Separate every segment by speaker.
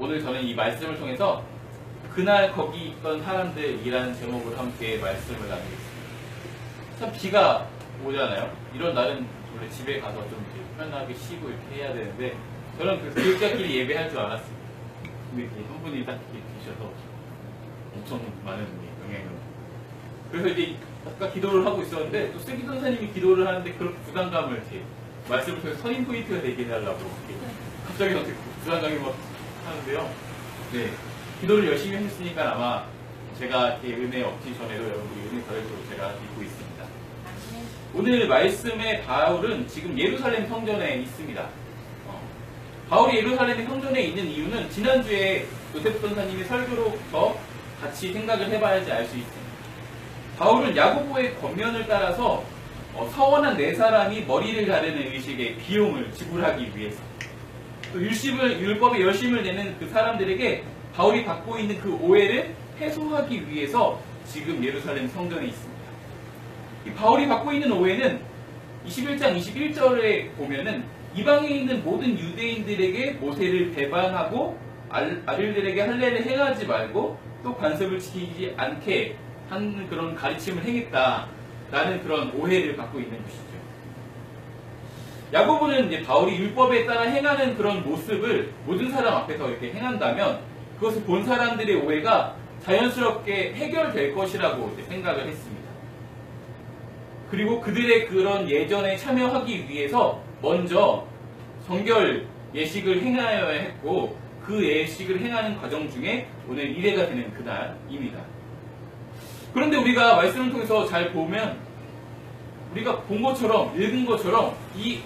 Speaker 1: 오늘 저는 이 말씀을 통해서 그날 거기 있던 사람들이라는 제목으로 함께 말씀을 나누겠습니다. 참 비가 오잖아요. 이런 날은 원래 집에 가서 좀 이렇게 편하게 쉬고 이렇게 해야 되는데 저는 그 교육자끼리 예배할 줄 알았습니다. 근데 한 분이 딱 이렇게 계셔서 엄청 많은 영향을. 그래서 이제 아까 기도를 하고 있었는데 또 세기 선생님이 기도를 하는데 그런 부담감을 이렇게 말씀을 통해서 선임 포인트가 되게 해달라고 갑자기 어떻게 부담감이 막 하는데요. 네, 기도를 열심히 했으니까 아마 제가 이렇게 은혜 얻기 전에도 여러분이 은혜 받을 거로 제가 믿고 있습니다. 오늘 말씀의 바울은 지금 예루살렘 성전에 있습니다. 바울이 예루살렘 성전에 있는 이유는 지난주에 요셉 전사님이 설교로부터 같이 생각을 해봐야지 알 수 있습니다. 바울은 야고보의 권면을 따라서 서원한 네 사람이 머리를 가르는 의식의 비용을 지불하기 위해서 또 율법에 열심을 내는 그 사람들에게 바울이 받고 있는 그 오해를 해소하기 위해서 지금 예루살렘 성전에 있습니다. 이 바울이 받고 있는 오해는 21장 21절에 보면은 이방에 있는 모든 유대인들에게 모세를 배반하고 아들들에게 할례를 행하지 말고 또 관습을 지키지 않게 하는 그런 가르침을 행했다라는 그런 오해를 받고 있는 것이죠. 야고보는 이제 바울이 율법에 따라 행하는 그런 모습을 모든 사람 앞에서 이렇게 행한다면 그것을 본 사람들의 오해가 자연스럽게 해결될 것이라고 이제 생각을 했습니다. 그리고 그들의 그런 예전에 참여하기 위해서 먼저 성결 예식을 행하여야 했고 그 예식을 행하는 과정 중에 오늘 이래가 되는 그날입니다. 그런데 우리가 말씀을 통해서 잘 보면 우리가 본 것처럼 읽은 것처럼 이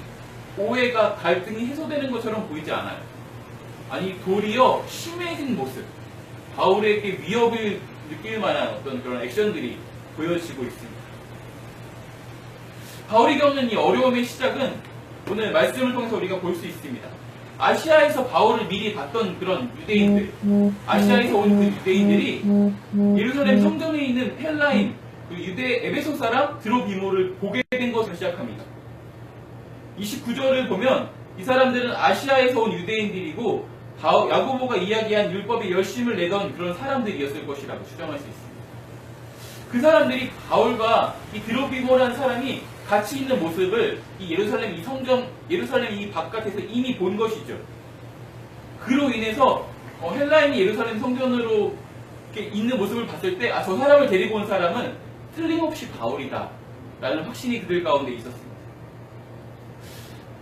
Speaker 1: 오해가 갈등이 해소되는 것처럼 보이지 않아요. 아니 도리어 심해진 모습, 바울에게 위협을 느낄 만한 어떤 그런 액션들이 보여지고 있습니다. 바울이 겪는 이 어려움의 시작은 오늘 말씀을 통해서 우리가 볼 수 있습니다. 아시아에서 바울을 미리 봤던 그런 유대인들, 아시아에서 온 그 유대인들이 예루살렘 성전에 있는 헬라인, 그 유대 에베소 사람 드로비모를 보게 된 것으로 시작합니다. 29절을 보면 이 사람들은 아시아에서 온 유대인들이고 야고보가 이야기한 율법에 열심을 내던 그런 사람들이었을 것이라고 추정할 수 있습니다. 그 사람들이 바울과 이 드로비모라는 사람이 같이 있는 모습을 이 예루살렘 이 성전, 예루살렘 이 바깥에서 이미 본 것이죠. 그로 인해서 헬라인이 예루살렘 성전으로 이렇게 있는 모습을 봤을 때 저 사람을 데리고 온 사람은 틀림없이 바울이다 라는 확신이 그들 가운데 있었습니다.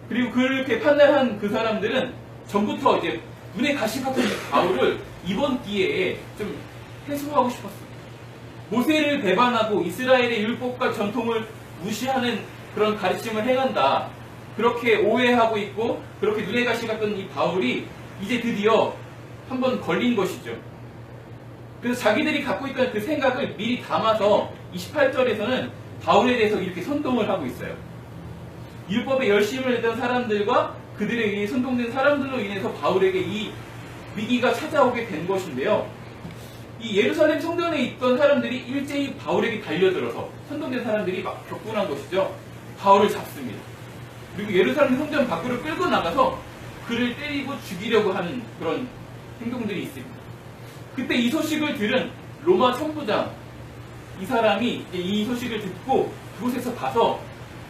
Speaker 1: 그리고 그렇게 판단한 그 사람들은 전부터 이제 눈에 가시 같은 바울을 이번 기회에 좀 해소하고 싶었습니다. 모세를 배반하고 이스라엘의 율법과 전통을 무시하는 그런 가르침을 행한다. 그렇게 오해하고 있고 그렇게 눈에 가시 같던 이 바울이 이제 드디어 한번 걸린 것이죠. 그래서 자기들이 갖고 있던 그 생각을 미리 담아서 28절에서는 바울에 대해서 이렇게 선동을 하고 있어요. 율법에 열심을 내던 사람들과 그들에 의해 선동된 사람들로 인해서 바울에게 이 위기가 찾아오게 된 것인데요. 이 예루살렘 성전에 있던 사람들이 일제히 바울에게 달려들어서 선동된 사람들이 막 격분한 것이죠. 바울을 잡습니다. 그리고 예루살렘 성전 밖으로 끌고 나가서 그를 때리고 죽이려고 하는 그런 행동들이 있습니다. 그때 이 소식을 들은 로마 천부장 이 사람이 이 소식을 듣고 그곳에서 가서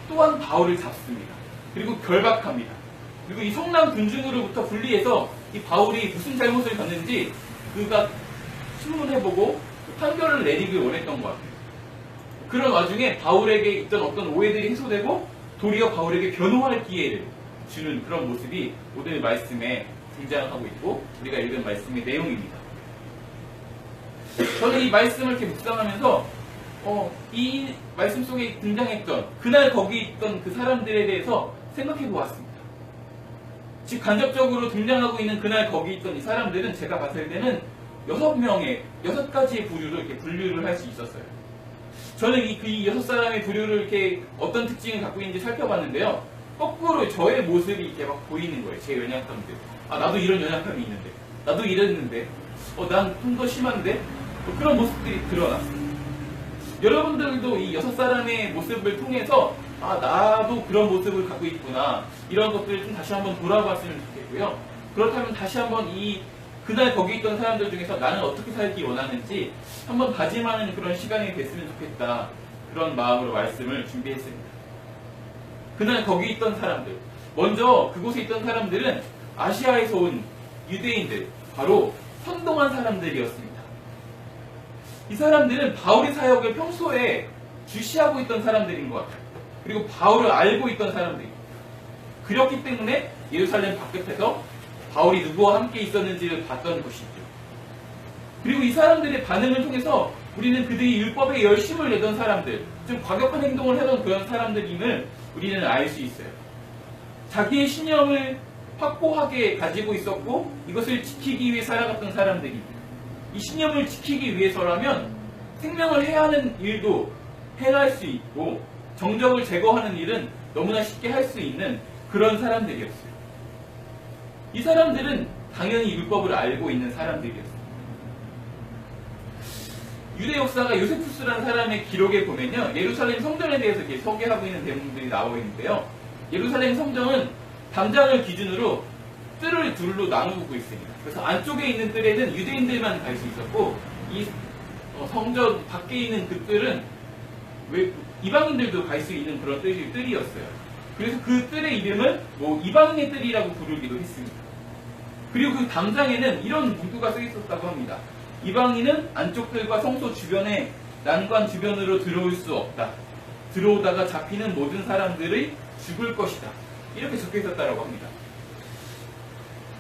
Speaker 1: 또한 바울을 잡습니다. 그리고 결박합니다. 그리고 이 성남 군중으로부터 분리해서 이 바울이 무슨 잘못을 했는지 그가 신문해보고 판결을 내리길 원했던 것 같아요. 그런 와중에 바울에게 있던 어떤 오해들이 해소되고 도리어 바울에게 변호할 기회를 주는 그런 모습이 오늘 말씀에 등장하고 있고 우리가 읽은 말씀의 내용입니다. 저는 이 말씀을 이렇게 묵상하면서 이 말씀 속에 등장했던 그날 거기 있던 그 사람들에 대해서 생각해 보았습니다. 즉 간접적으로 등장하고 있는 그날 거기 있던 이 사람들은 제가 봤을 때는 6가지의 부류로 이렇게 분류를 할 수 있었어요. 저는 이 6사람의 부류를 이렇게 어떤 특징을 갖고 있는지 살펴봤는데요. 거꾸로 저의 모습이 이렇게 막 보이는 거예요. 제 연약함들. 나도 이런 연약함이 있는데. 나도 이랬는데. 난 좀 더 심한데? 그런 모습들이 드러났습니다. 여러분들도 이 6사람의 모습을 통해서 나도 그런 모습을 갖고 있구나. 이런 것들을 좀 다시 한번 돌아봤으면 좋겠고요. 그렇다면 다시 한번 이 그날 거기 있던 사람들 중에서 나는 어떻게 살기 원하는지 한번 다짐하는 그런 시간이 됐으면 좋겠다. 그런 마음으로 말씀을 준비했습니다. 그날 거기 있던 사람들, 먼저 그곳에 있던 사람들은 아시아에서 온 유대인들, 바로 선동한 사람들이었습니다. 이 사람들은 바울의 사역을 평소에 주시하고 있던 사람들인 것 같아요. 그리고 바울을 알고 있던 사람들입니다. 그렇기 때문에 예루살렘 바깥에서 바울이 누구와 함께 있었는지를 봤던 것이죠. 그리고 이 사람들의 반응을 통해서 우리는 그들이 율법에 열심을 내던 사람들, 좀 과격한 행동을 하던 그런 사람들임을 우리는 알 수 있어요. 자기의 신념을 확고하게 가지고 있었고 이것을 지키기 위해 살아갔던 사람들입니다. 이 신념을 지키기 위해서라면 생명을 해하는 일도 행할 수 있고 정적을 제거하는 일은 너무나 쉽게 할 수 있는 그런 사람들이었어요. 이 사람들은 당연히 율법을 알고 있는 사람들이었어요. 유대 역사가 요세푸스라는 사람의 기록에 보면요, 예루살렘 성전에 대해서 이렇게 소개하고 있는 내용들이 나오고 있는데요. 예루살렘 성전은 담장을 기준으로 뜰을 둘로 나누고 있습니다. 그래서 안쪽에 있는 뜰에는 유대인들만 갈 수 있었고, 이 성전 밖에 있는 그 뜰은 이방인들도 갈 수 있는 그런 뜰이었어요. 그래서 그 뜰의 이름을 이방인의 뜰이라고 부르기도 했습니다. 그리고 그 담장에는 이런 문구가 쓰여 있었다고 합니다. 이방인은 안쪽 뜰과 성소 주변의 난관 주변으로 들어올 수 없다. 들어오다가 잡히는 모든 사람들의 죽을 것이다. 이렇게 적혀 있었다고 합니다.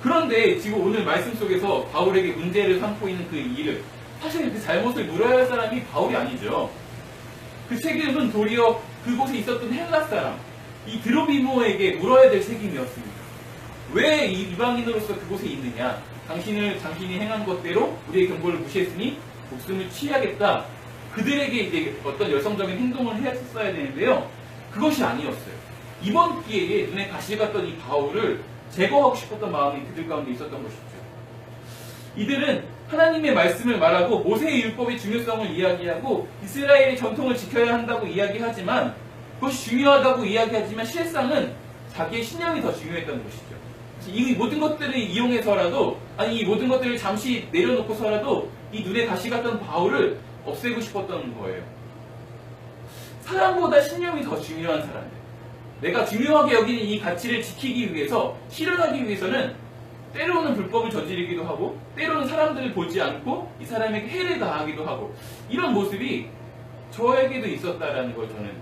Speaker 1: 그런데 지금 오늘 말씀 속에서 바울에게 문제를 삼고 있는 그 일을, 사실 그 잘못을 물어야 할 사람이 바울이 아니죠. 그 책임은 도리어 그곳에 있었던 헬라 사람, 이 드로비모에게 물어야 될 책임이었습니다. 왜 이 이방인으로서 그곳에 있느냐? 당신이 행한 것대로 우리의 경고를 무시했으니 목숨을 취하겠다. 그들에게 이제 어떤 열성적인 행동을 했어야 되는데요. 그것이 아니었어요. 이번 기회에 눈에 가시 갔던 이 바울을 제거하고 싶었던 마음이 그들 가운데 있었던 것이죠. 이들은 하나님의 말씀을 말하고 모세의 율법의 중요성을 이야기하고 이스라엘의 전통을 지켜야 한다고 이야기하지만, 그것이 중요하다고 이야기하지만 실상은 자기의 신념이 더 중요했던 것이죠. 이 모든 것들을 이용해서라도, 아니 이 모든 것들을 잠시 내려놓고서라도 이 눈에 가시 갔던 바울을 없애고 싶었던 거예요. 사람보다 신념이 더 중요한 사람들, 내가 중요하게 여기는 이 가치를 지키기 위해서, 실현하기 위해서는 때로는 불법을 저지르기도 하고 때로는 사람들을 보지 않고 이 사람에게 해를 가하기도 하고, 이런 모습이 저에게도 있었다라는 걸 저는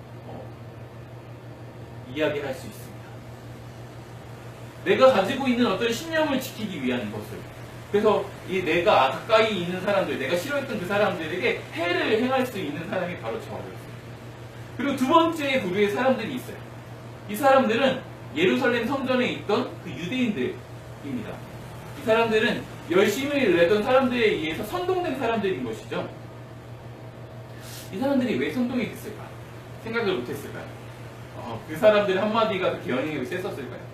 Speaker 1: 이야기할 수 있습니다. 내가 가지고 있는 어떤 신념을 지키기 위한 것을, 그래서 이 내가 가까이 있는 사람들, 내가 싫어했던 그 사람들에게 해를 행할 수 있는 사람이 바로 저였어요. 그리고 두 번째 부류의 사람들이 있어요. 이 사람들은 예루살렘 성전에 있던 그 유대인들입니다. 이 사람들은 열심히 내던 사람들에 의해서 선동된 사람들인 것이죠. 이 사람들이 왜 선동이 됐을까? 생각을 못했을까요? 그 사람들의 한마디가 그렇게 영향력이 셌었을까요?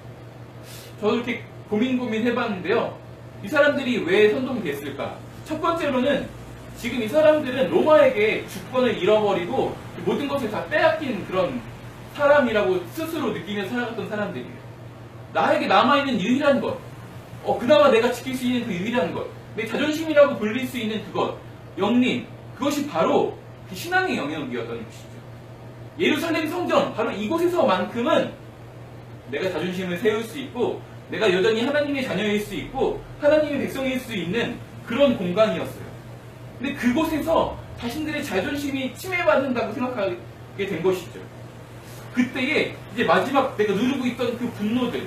Speaker 1: 저도 이렇게 고민 해봤는데요. 이 사람들이 왜 선동이 됐을까? 첫 번째로는 지금 이 사람들은 로마에게 주권을 잃어버리고 모든 것을 다 빼앗긴 그런 사람이라고 스스로 느끼며 살아갔던 사람들이에요. 나에게 남아있는 유일한 것, 그나마 내가 지킬 수 있는 그 유일한 것, 내 자존심이라고 불릴 수 있는 그것, 영린, 그것이 바로 그 신앙의 영역이었던 것이죠. 예루살렘 성전, 바로 이곳에서만큼은 내가 자존심을 세울 수 있고, 내가 여전히 하나님의 자녀일 수 있고 하나님의 백성일 수 있는 그런 공간이었어요. 근데 그곳에서 자신들의 자존심이 침해받는다고 생각하게 된 것이죠. 그때에 이제 마지막 내가 누르고 있던 그 분노들,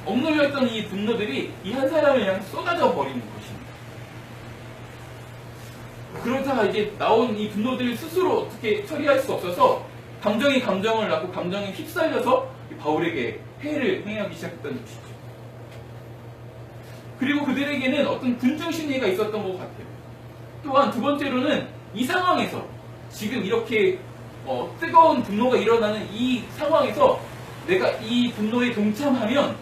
Speaker 1: 억눌렸던 이 분노들이 이 한 사람을 그냥 쏟아져 버리는 것입니다. 그러다가 이제 나온 이 분노들을 스스로 어떻게 처리할 수 없어서 감정이 감정을 낳고 감정에 휩쓸려서 바울에게 해를 행하기 시작했던 것이죠. 그리고 그들에게는 어떤 군중 심리가 있었던 것 같아요. 또한 두 번째로는 이 상황에서 지금 이렇게 뜨거운 분노가 일어나는 이 상황에서 내가 이 분노에 동참하면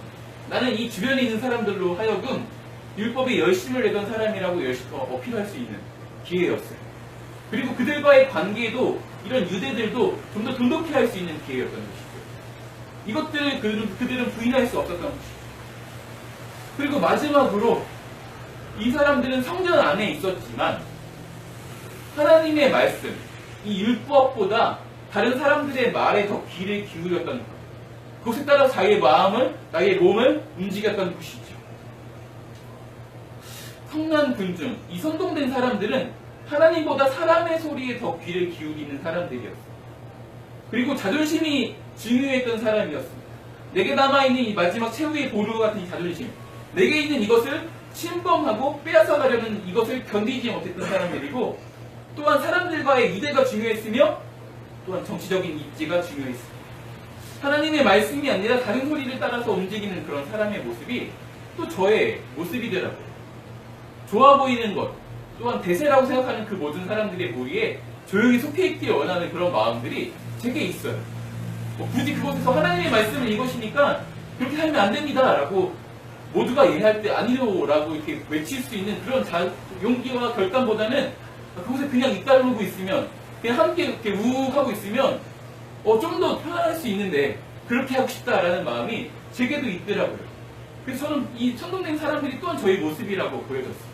Speaker 1: 나는 이 주변에 있는 사람들로 하여금 율법에 열심을 내던 사람이라고 어필할 수 있는 기회였어요. 그리고 그들과의 관계도 이런 유대들도 좀 더 돈독히 할 수 있는 기회였던 것이죠. 이것들을 그들은 부인할 수 없었던 것이죠. 그리고 마지막으로 이 사람들은 성전 안에 있었지만 하나님의 말씀, 이 율법보다 다른 사람들의 말에 더 귀를 기울였던 것. 그것에 따라 자기의 마음을, 나의 몸을 움직였던 것이죠. 성난 군중, 이 선동된 사람들은 하나님보다 사람의 소리에 더 귀를 기울이는 사람들이었어요. 그리고 자존심이 중요했던 사람이었습니다. 내게 남아있는 이 마지막 최후의 보루 같은 이 자존심, 내게 있는 이것을 침범하고 빼앗아가려는 이것을 견디지 못했던 사람들이고, 또한 사람들과의 유대가 중요했으며 또한 정치적인 입지가 중요했습니다. 하나님의 말씀이 아니라 다른 소리를 따라서 움직이는 그런 사람의 모습이 또 저의 모습이더라고요. 좋아 보이는 것, 또한 대세라고 생각하는 그 모든 사람들의 무리에 조용히 속해 있기를 원하는 그런 마음들이 제게 있어요. 굳이 그곳에서 하나님의 말씀을 이것이니까 그렇게 살면 안 됩니다 라고 모두가 이해할 때 아니요 라고 이렇게 외칠 수 있는 그런 용기와 결단보다는 그곳에 그냥 잇따르고 있으면, 그냥 함께 이렇게 우욱 하고 있으면 좀 더 편안할 수 있는데 그렇게 하고 싶다라는 마음이 제게도 있더라고요. 그래서 저는 이 선동된 사람들이 또한 저의 모습이라고 보여졌어요.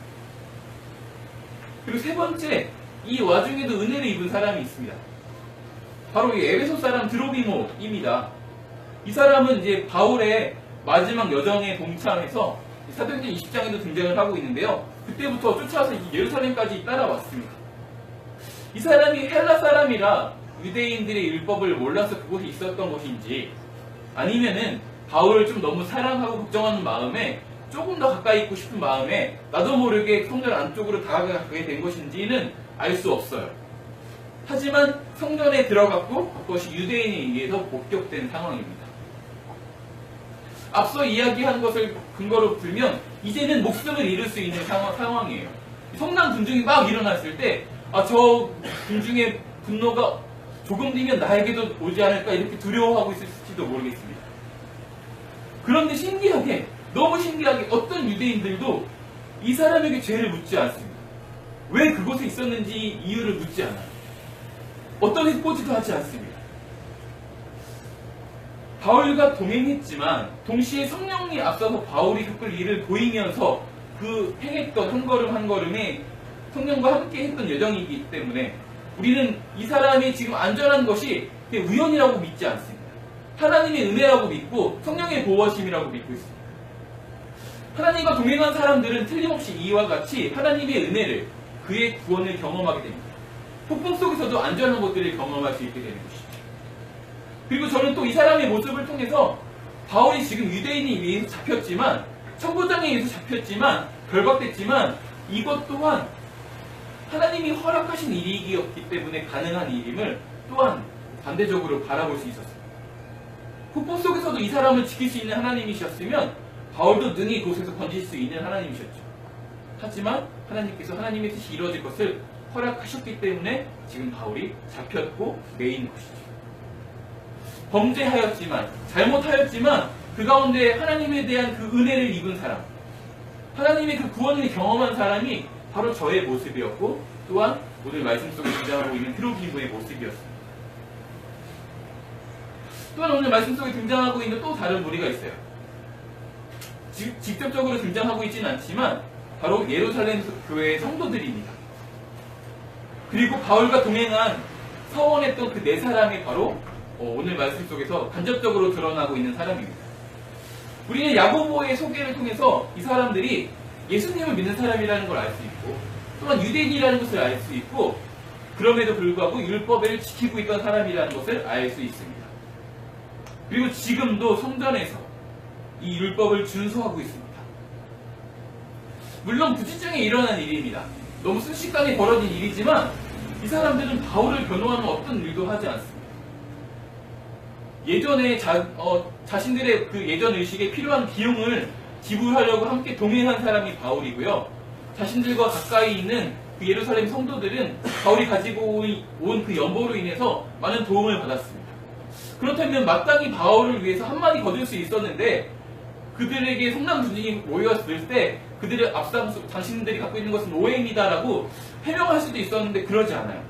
Speaker 1: 그리고 세 번째, 이 와중에도 은혜를 입은 사람이 있습니다. 바로 이 에베소 사람 드로비모입니다. 이 사람은 이제 바울의 마지막 여정에 동참해서 사도행전 20장에도 등장을 하고 있는데요. 그때부터 쫓아와서 예루살렘까지 따라왔습니다. 이 사람이 헬라 사람이라 유대인들의 율법을 몰라서 그곳에 있었던 것인지, 아니면은 바울을 좀 너무 사랑하고 걱정하는 마음에 조금 더 가까이 있고 싶은 마음에 나도 모르게 성전 안쪽으로 다가가게 된 것인지는 알 수 없어요. 하지만 성전에 들어갔고 그것이 유대인에 의해서 복격된 상황입니다. 앞서 이야기한 것을 근거로 들면 이제는 목숨을 잃을 수 있는 상황이에요. 성난 군중이 막 일어났을 때 저 군중의 분노가 조금 뒤면 나에게도 오지 않을까 이렇게 두려워하고 있을지도 모르겠습니다. 그런데 신기하게, 너무 신기하게 어떤 유대인들도 이 사람에게 죄를 묻지 않습니다. 왜 그곳에 있었는지 이유를 묻지 않아요. 어떤 해코지도 하지 않습니다. 바울과 동행했지만 동시에 성령이 앞서서 바울이 겪을 일을 보이면서 그 행했던 한 걸음 한 걸음에 성령과 함께 했던 여정이기 때문에 우리는 이 사람이 지금 안전한 것이 우연이라고 믿지 않습니다. 하나님의 은혜라고 믿고 성령의 보호하심이라고 믿고 있습니다. 하나님과 동행한 사람들은 틀림없이 이와 같이 하나님의 은혜를, 그의 구원을 경험하게 됩니다. 폭풍 속에서도 안전한 것들을 경험할 수 있게 되는 것이죠. 그리고 저는 또 이 사람의 모습을 통해서 바울이 지금 유대인에 의해서 잡혔지만, 천부장에 의해서 잡혔지만, 결박됐지만 이것 또한 하나님이 허락하신 일이었기 때문에 가능한 일임을 또한 반대적으로 바라볼 수 있었습니다. 폭풍 속에서도 이 사람을 지킬 수 있는 하나님이셨으면 바울도 능히 그곳에서 건질 수 있는 하나님이셨죠. 하지만 하나님께서 하나님의 뜻이 이루어질 것을 허락하셨기 때문에 지금 바울이 잡혔고 매인 것이죠. 범죄하였지만, 잘못하였지만 그 가운데 하나님에 대한 그 은혜를 입은 사람, 하나님의 그 구원을 경험한 사람이 바로 저의 모습이었고, 또한 오늘 말씀 속에 등장하고 있는 드로비모의 모습이었습니다. 또한 오늘 말씀 속에 등장하고 있는 또 다른 무리가 있어요. 직접적으로 등장하고 있지는 않지만 바로 예루살렘 교회의 성도들입니다. 그리고 바울과 동행한 서원했던 그 네 사람이 바로 오늘 말씀 속에서 간접적으로 드러나고 있는 사람입니다. 우리는 야고보의 소개를 통해서 이 사람들이 예수님을 믿는 사람이라는 걸 알 수 있고, 또한 유대인이라는 것을 알 수 있고, 그럼에도 불구하고 율법을 지키고 있던 사람이라는 것을 알 수 있습니다. 그리고 지금도 성전에서 이 율법을 준수하고 있습니다. 물론 부지중에 일어난 일입니다. 너무 순식간에 벌어진 일이지만 이 사람들은 바울을 변호하는 어떤 일도 하지 않습니다. 예전에 자신들의 그 예전 의식에 필요한 비용을 지불하려고 함께 동행한 사람이 바울이고요. 자신들과 가까이 있는 그 예루살렘 성도들은 바울이 가지고 온 그 연보로 인해서 많은 도움을 받았습니다. 그렇다면 마땅히 바울을 위해서 한마디 거둘 수 있었는데, 그들에게 성난 군중이 모였을 때 그들의 앞장서 자신들이 갖고 있는 것은 오해입니다라고 해명할 수도 있었는데 그러지 않아요.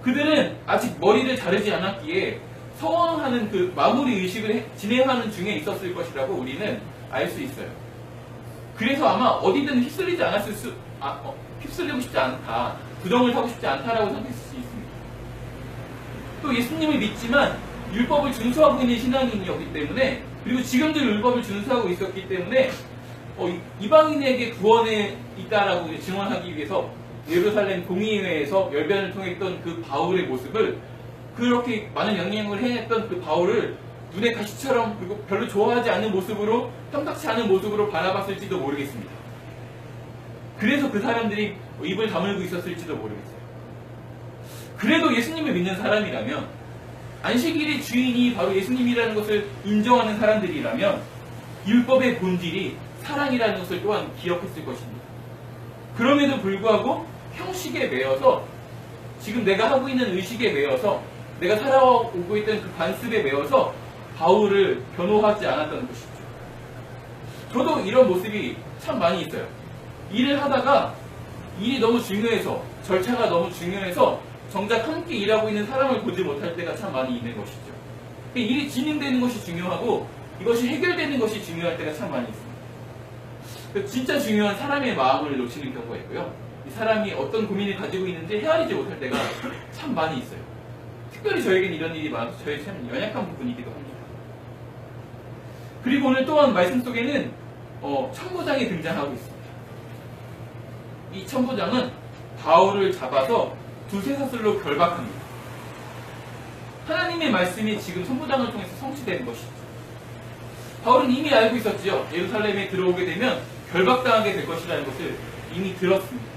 Speaker 1: 그들은 아직 머리를 자르지 않았기에 서원하는 그 마무리 의식을 진행하는 중에 있었을 것이라고 우리는 알 수 있어요. 그래서 아마 어디든 휩쓸리고 싶지 않다, 부정을 타고 싶지 않다라고 생각했을 수 있습니다. 또 예수님을 믿지만 율법을 준수하고 있는 신앙인이었기 때문에, 그리고 지금도 율법을 준수하고 있었기 때문에 이방인에게 구원에 있다라고 증언하기 위해서 예루살렘 공의회에서 열변을 통했던 그 바울의 모습을, 그렇게 많은 영향을 해냈던 그 바울을 눈에 가시처럼, 그리고 별로 좋아하지 않는 모습으로, 탐탁치 않은 모습으로 바라봤을지도 모르겠습니다. 그래서 그 사람들이 입을 다물고 있었을지도 모르겠어요. 그래도 예수님을 믿는 사람이라면, 안식일의 주인이 바로 예수님이라는 것을 인정하는 사람들이라면 율법의 본질이 사랑이라는 것을 또한 기억했을 것입니다. 그럼에도 불구하고 형식에 매여서, 지금 내가 하고 있는 의식에 매여서, 내가 살아오고 있던 그 관습에 매여서 바울을 변호하지 않았다는 것이죠. 저도 이런 모습이 참 많이 있어요. 일을 하다가 일이 너무 중요해서, 절차가 너무 중요해서 정작 함께 일하고 있는 사람을 보지 못할 때가 참 많이 있는 것이죠. 일이 진행되는 것이 중요하고 이것이 해결되는 것이 중요할 때가 참 많이 있습니다. 진짜 중요한 사람의 마음을 놓치는 경우가 있고요. 이 사람이 어떤 고민을 가지고 있는지 헤아리지 못할 때가 참 많이 있어요. 특별히 저에겐 이런 일이 많아서 저의 참 연약한 부분이기도 합니다. 그리고 오늘 또한 말씀 속에는 천부장이 등장하고 있습니다. 이 천부장은 바울을 잡아서 두세 사슬로 결박합니다. 하나님의 말씀이 지금 천부장을 통해서 성취되는 것이죠. 바울은 이미 알고 있었지요. 예루살렘에 들어오게 되면 결박당하게 될 것이라는 것을 이미 들었습니다.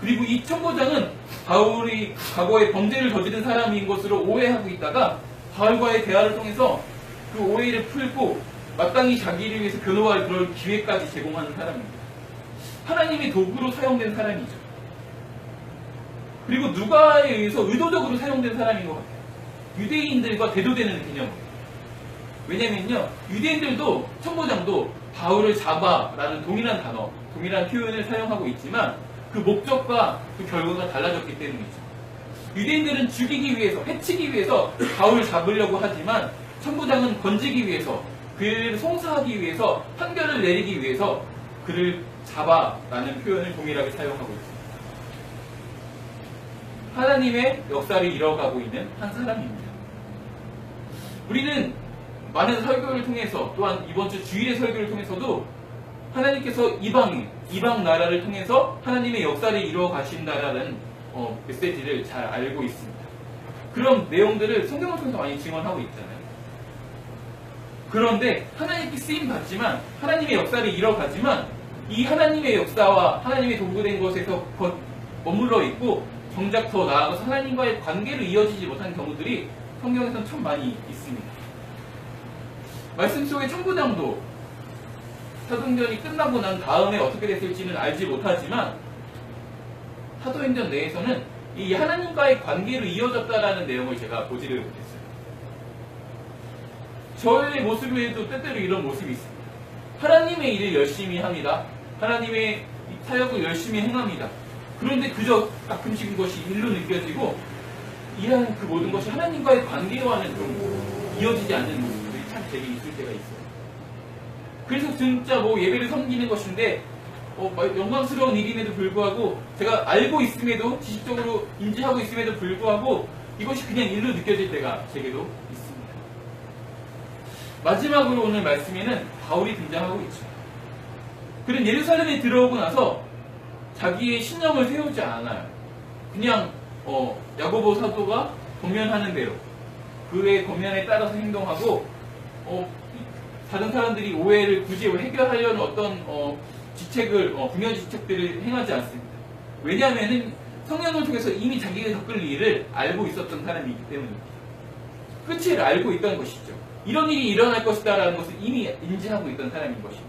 Speaker 1: 그리고 이 천부장은 바울이 과거에 범죄를 저지른 사람인 것으로 오해하고 있다가 바울과의 대화를 통해서 그 오해를 풀고 마땅히 자기를 위해서 변호할 그런 기회까지 제공하는 사람입니다. 하나님의 도구로 사용된 사람이죠. 그리고 누가에 의해서 의도적으로 사용된 사람인 것 같아요. 유대인들과 대조되는 개념이에요. 왜냐면요, 유대인들도 천부장도 바울을 잡아라는 동일한 단어, 동일한 표현을 사용하고 있지만 그 목적과 그 결과가 달라졌기 때문이죠. 유대인들은 죽이기 위해서, 해치기 위해서 바울을 잡으려고 하지만 천부장은 건지기 위해서, 그를 송사하기 위해서, 판결을 내리기 위해서 그를 잡아라는 표현을 동일하게 사용하고 있습니다. 하나님의 역사를 이뤄가고 있는 한 사람입니다. 우리는 많은 설교를 통해서, 또한 이번 주 주일의 설교를 통해서도 하나님께서 이방 나라를 통해서 하나님의 역사를 이루어 가신다라는 메시지를 잘 알고 있습니다. 그런 내용들을 성경을 통해서 많이 증언하고 있잖아요. 그런데 하나님께 쓰임 받지만, 하나님의 역사를 이뤄가지만 이 하나님의 역사와 하나님의 도구된 것에서 머물러 있고 정작 더 나아가서 하나님과의 관계로 이어지지 못한 경우들이 성경에서는 참 많이 있습니다. 말씀 속의 천부장도 사도행전이 끝나고 난 다음에 어떻게 됐을지는 알지 못하지만 사도행전 내에서는 이 하나님과의 관계로 이어졌다라는 내용을 제가 보지를 못했어요. 저의 모습에도 때때로 이런 모습이 있습니다. 하나님의 일을 열심히 합니다. 하나님의 사역을 열심히 행합니다. 그런데 그저 가끔씩 것이 일로 느껴지고 일하는 그 모든 것이 하나님과의 관계와는 좀 이어지지 않는 모습들이 참 제게 있을 때가 있어요. 그래서 진짜 예배를 섬기는 것인데 영광스러운 일임에도 불구하고, 제가 알고 있음에도, 지식적으로 인지하고 있음에도 불구하고 이것이 그냥 일로 느껴질 때가 제게도 있습니다. 마지막으로 오늘 말씀에는 바울이 등장하고 있죠. 그는 예루살렘에 들어오고 나서 자기의 신념을 세우지 않아요. 그냥 야고보 사도가 권면하는 대로 그의 권면에 따라서 행동하고, 다른 사람들이 오해를 굳이 해결하려는 어떤 분야 지책들을 행하지 않습니다. 왜냐하면 성령을 통해서 이미 자기가 겪을 일을 알고 있었던 사람이기 때문입니다. 끝을 알고 있던 것이죠. 이런 일이 일어날 것이다라는 것을 이미 인지하고 있던 사람인 것입니다.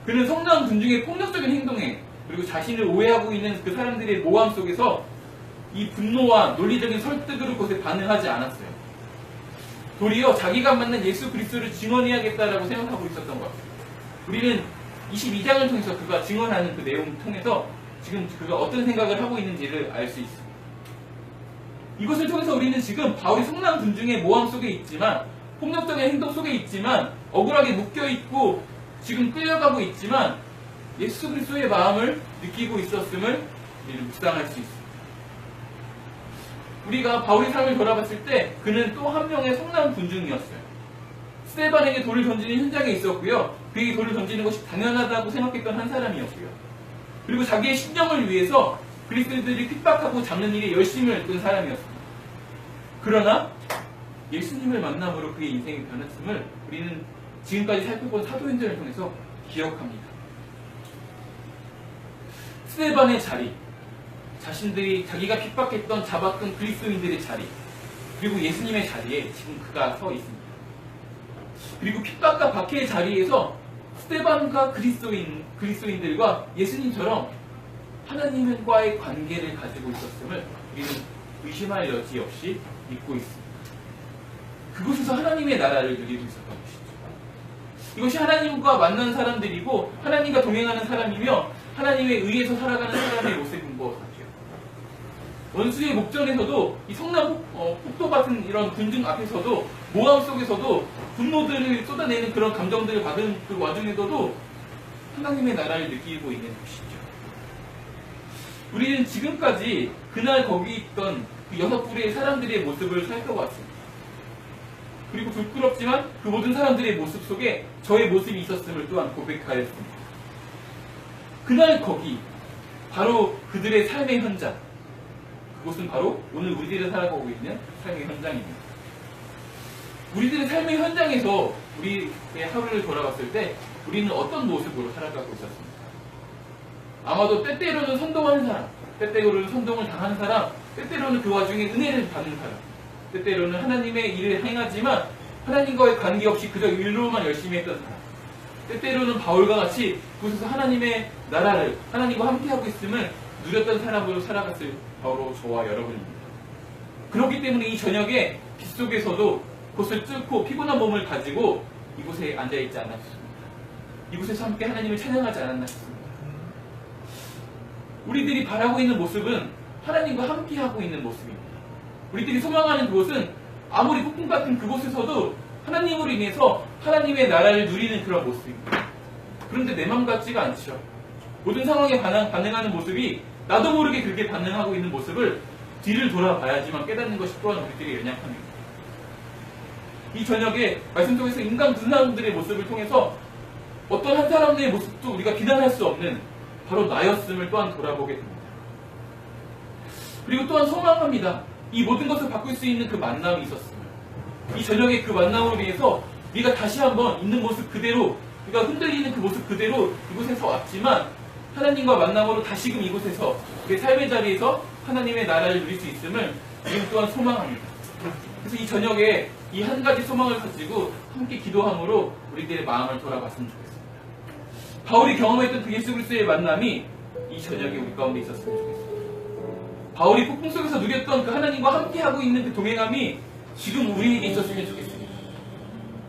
Speaker 1: 그는 성령 군중의 폭력적인 행동에, 그리고 자신을 오해하고 있는 그 사람들의 모함 속에서 이 분노와 논리적인 설득으로 그것에 반응하지 않았어요. 도리어 자기가 만난 예수 그리스도를 증언해야겠다라고 생각하고 있었던 것 같아요. 우리는 22장을 통해서 그가 증언하는 그 내용을 통해서 지금 그가 어떤 생각을 하고 있는지를 알 수 있습니다. 이것을 통해서 우리는 지금 바울이 성난 군중의 모함 속에 있지만, 폭력적인 행동 속에 있지만, 억울하게 묶여있고 지금 끌려가고 있지만 예수 그리스도의 마음을 느끼고 있었음을 우리는 묵상할 수 있습니다. 우리가 바울의 삶을 돌아봤을 때 그는 또 한 명의 성난 군중이었어요. 스데반에게 돌을 던지는 현장에 있었고요. 그에게 돌을 던지는 것이 당연하다고 생각했던 한 사람이었고요. 그리고 자기의 신념을 위해서 그리스도인들이 핍박하고 잡는 일에 열심을 끈 사람이었습니다. 그러나 예수님을 만남으로 그의 인생이 변했음을 우리는 지금까지 살펴본 사도행전을 통해서 기억합니다. 스데반의 자리, 자기가 핍박했던 잡았던 그리스도인들의 자리, 그리고 예수님의 자리에 지금 그가 서 있습니다. 그리고 핍박과 박해의 자리에서 스데반과 그리스도인들과 예수님처럼 하나님과의 관계를 가지고 있었음을 우리는 의심할 여지 없이 믿고 있습니다. 그곳에서 하나님의 나라를 누리고 있었던 것이죠. 이것이 하나님과 만난 사람들이고 하나님과 동행하는 사람이며 하나님에 의해서 살아가는 사람의 모습인 것 같아요. 원수의 목전에서도 이 성난 폭도 같은 이런 군중 앞에서도 모함 속에서도 분노들을 쏟아내는 그런 감정들을 받은 그 와중에서도 하나님의 나라를 느끼고 있는 것이죠. 우리는 지금까지 그날 거기 있던 그 6부류의 사람들의 모습을 살펴봤습니다. 그리고 부끄럽지만 그 모든 사람들의 모습 속에 저의 모습이 있었음을 또한 고백하였습니다. 그날 거기 바로 그들의 삶의 현장, 그것은 바로 오늘 우리들이 살아가고 있는 삶의 현장입니다. 우리들의 삶의 현장에서 우리의 하루를 돌아봤을 때 우리는 어떤 모습으로 살아가고 있었습니까? 아마도 때때로는 선동하는 사람, 때때로는 선동을 당하는 사람, 때때로는 그 와중에 은혜를 받는 사람, 때때로는 하나님의 일을 행하지만 하나님과의 관계없이 그저 일로만 열심히 했던 사람, 때때로는 바울과 같이 그곳에서 하나님의 나라를 하나님과 함께하고 있음을 누렸던 사람으로 살아갔을 바로 저와 여러분입니다. 그렇기 때문에 이 저녁에 빗속에서도 곳을 뚫고 피곤한 몸을 가지고 이곳에 앉아있지 않았습니다. 이곳에서 함께 하나님을 찬양하지 않았나 싶습니다. 우리들이 바라고 있는 모습은 하나님과 함께하고 있는 모습입니다. 우리들이 소망하는 그곳은 아무리 폭풍 같은 그곳에서도 하나님으로 인해서 하나님의 나라를 누리는 그런 모습입니다. 그런데 내 맘 같지가 않죠. 모든 상황에 반응하는 모습이 나도 모르게 그렇게 반응하고 있는 모습을 뒤를 돌아봐야지만 깨닫는 것이 또한 우리들의 연약함입니다. 이 저녁에 말씀 속에서 인간 두 사람들의 모습을 통해서 어떤 한 사람의 모습도 우리가 비난할 수 없는 바로 나였음을 또한 돌아보게 됩니다. 그리고 또한 소망합니다. 이 모든 것을 바꿀 수 있는 그 만남이 있었습니다. 이 저녁에 그 만남으로 인해서 우리가 다시 한번 있는 모습 그대로, 우리가 흔들리는 그 모습 그대로 이곳에서 왔지만 하나님과 만남으로 다시금 이곳에서 내 삶의 자리에서 하나님의 나라를 누릴 수 있음을 우리는 또한 소망합니다. 그래서 이 저녁에 이 한 가지 소망을 가지고 함께 기도함으로 우리들의 마음을 돌아봤으면 좋겠습니다. 바울이 경험했던 그 예수 그리스도의 만남이 이 저녁에 우리 가운데 있었으면 좋겠습니다. 바울이 폭풍 속에서 누렸던 그 하나님과 함께하고 있는 그 동행함이 지금 우리에게 있었으면 좋겠습니다.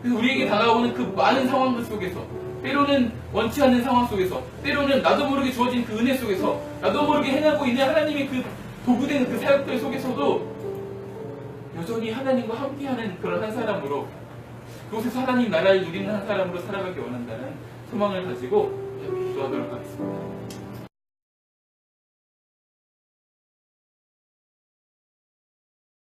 Speaker 1: 그래서 우리에게 다가오는 그 많은 상황들 속에서, 때로는 원치 않는 상황 속에서, 때로는 나도 모르게 주어진 그 은혜 속에서, 나도 모르게 행하고 있는 하나님의 그 도구된 그 사역들 속에서도 여전히 하나님과 함께하는 그런 한 사람으로, 그곳에서 하나님 나라를 누리는 한 사람으로 살아가기 원한다는 소망을 가지고 기도하도록 하겠습니다.